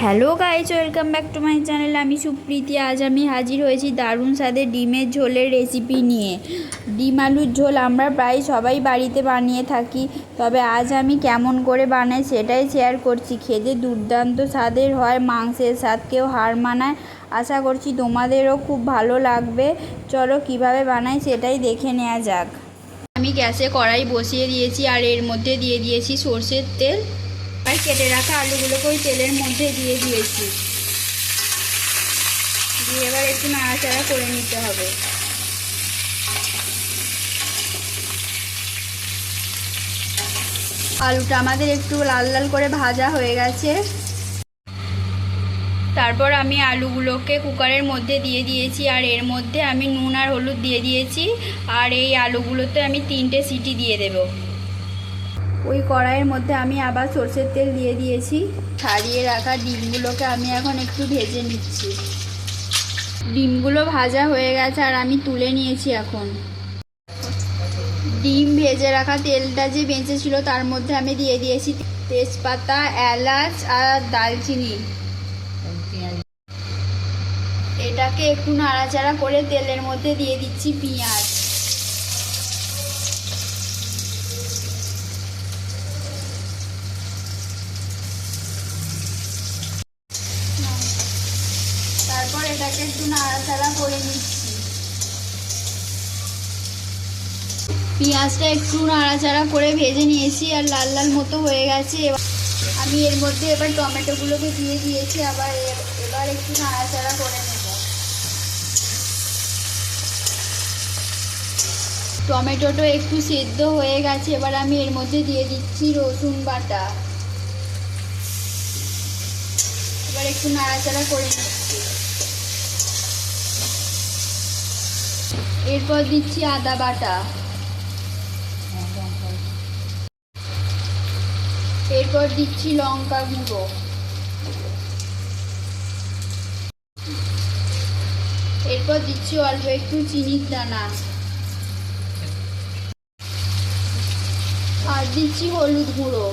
Hello guys, welcome back to my channel. আমি সুপ্রীতি। আজ আমি হাজির হয়েছি দারুণ স্বাদের ডিমের ঝোলের রেসিপি নিয়ে। ডিম আলুর ঝোল আমরা প্রায় সবাই বাড়িতে বানিয়ে থাকি, তবে আজ আমি কেমন করে বানাই সেটাই শেয়ার করছি। খেতে দুর্দান্ত স্বাদের হয়, মাংসের স্বাদকেও হার মানায়। আশা করছি তোমাদেরও খুব ভালো লাগবে। চলো কিভাবে বানাই সেটাই দেখে নেওয়া যাক। আমি গ্যাসে কড়াই বসিয়ে দিয়েছি আর এর মধ্যে দিয়ে দিয়েছি সর্ষের তেল। আর কেটে রাখা আলুগুলোকে ওই তেলের মধ্যে দিয়ে দিয়েছি। দিয়ে এবার একটু নাড়াচাড়া করে নিতে হবে। আলুটা আমাদের একটু লাল লাল করে ভাজা হয়ে গেছে। তারপর আমি আলুগুলোকে কুকারের মধ্যে দিয়ে দিয়েছি আর এর মধ্যে আমি নুন আর হলুদ দিয়ে দিয়েছি। আর এই আলুগুলোতে আমি 3টে সিটি দিয়ে দেব। ওই কড়াইয়ের মধ্যে আমি আবার সরষের তেল দিয়ে দিয়েছি। ছাড়িয়ে রাখা ডিমগুলোকে আমি এখন একটু ভেজে নিচ্ছি। ডিমগুলো ভাজা হয়ে গেছে আর আমি তুলে নিয়েছি। এখন ডিম ভেজে রাখা তেলটা যে বেঁচে ছিল তার মধ্যে আমি দিয়ে দিয়েছি তেজপাতা, এলাচ আর দালচিনি। এটাকে একটু নাড়াচাড়া করে তেলের মধ্যে দিয়ে দিচ্ছি পেঁয়াজ। তারপর এটাকে একটু নাড়াচাড়া করে নিচ্ছি। পেঁয়াজটা একটু নাড়াচাড়া করে ভেজে নিয়েছি আর লাল লাল মতো হয়ে গেছে। আমি এর মধ্যে এবার টমেটোগুলোকে দিয়ে দিয়েছি। এবার একটু নাড়াচাড়া করে নেব। টমেটোটা একটু সেদ্ধ হয়ে গেছে। এবার আমি এর মধ্যে দিয়ে দিচ্ছি রসুন বাটা। এবার একটু নাড়াচাড়া করে নিচ্ছি। এরপর দিচ্ছি আদা বাটা। এরপর দিচ্ছি লঙ্কা গুঁড়ো। এরপর দিচ্ছি অল্প একটু চিনির দানা আর দিচ্ছি হলুদ গুঁড়ো।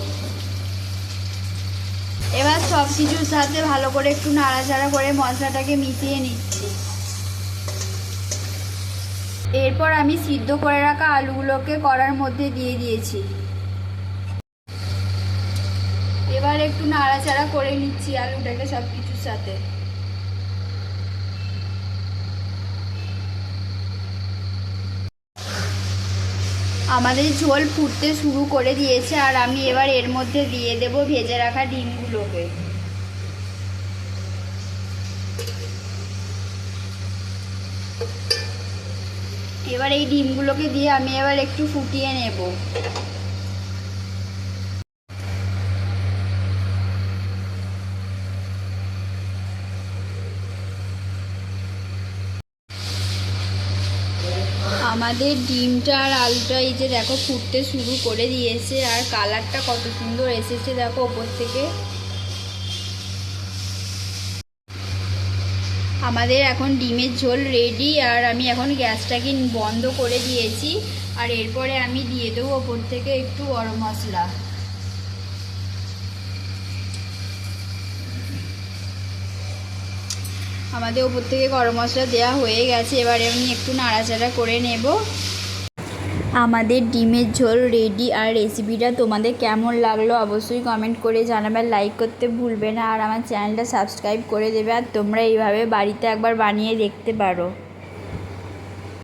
এবার সব কিছুর সাথে ভালো করে একটু নাড়াচাড়া করে মশলাটাকে মিশিয়ে নিচ্ছি। এরপর আমি সিদ্ধ করে রাখা আলুগুলোকে কড়ার মধ্যে দিয়ে দিয়েছি। এবার একটু নাড়াচাড়া করে নিচ্ছি আলুটাকে সব কিছুর সাথে। আমাদের ঝোল ফুটতে শুরু করে দিয়েছে আর আমি এবার এর মধ্যে দিয়ে দেব ভেজে রাখা ডিমগুলোকে। এবার এই ডিমগুলোকে দিয়ে আমি এবার একটু ফুটিয়ে নেব। আমাদের ডিমটা আর আলুটা এই যে দেখো ফুটতে শুরু করে দিয়েছে আর কালারটা কত সুন্দর এসেছে দেখো ওপর থেকে। আমাদের এখন ডিমের ঝোল রেডি আর আমি এখন গ্যাসটাকে বন্ধ করে দিয়েছি। আর এরপরে আমি দিয়ে দেবো ওপর থেকে একটু গরম মশলা। আমাদের ওপর থেকে গরম মশলা দেওয়া হয়ে গেছে। এবারে আমি একটু নাড়াচাড়া করে নেব। আমাদের ডিমের ঝোল রেডি। আর রেসিপিটা তোমাদের কেমন লাগলো অবশ্যই কমেন্ট করে জানাবে। লাইক করতে ভুলবে না আর আমার চ্যানেলটা সাবস্ক্রাইব করে দেবে। আর তোমরা এইভাবে বাড়িতে একবার বানিয়ে দেখতে পারো।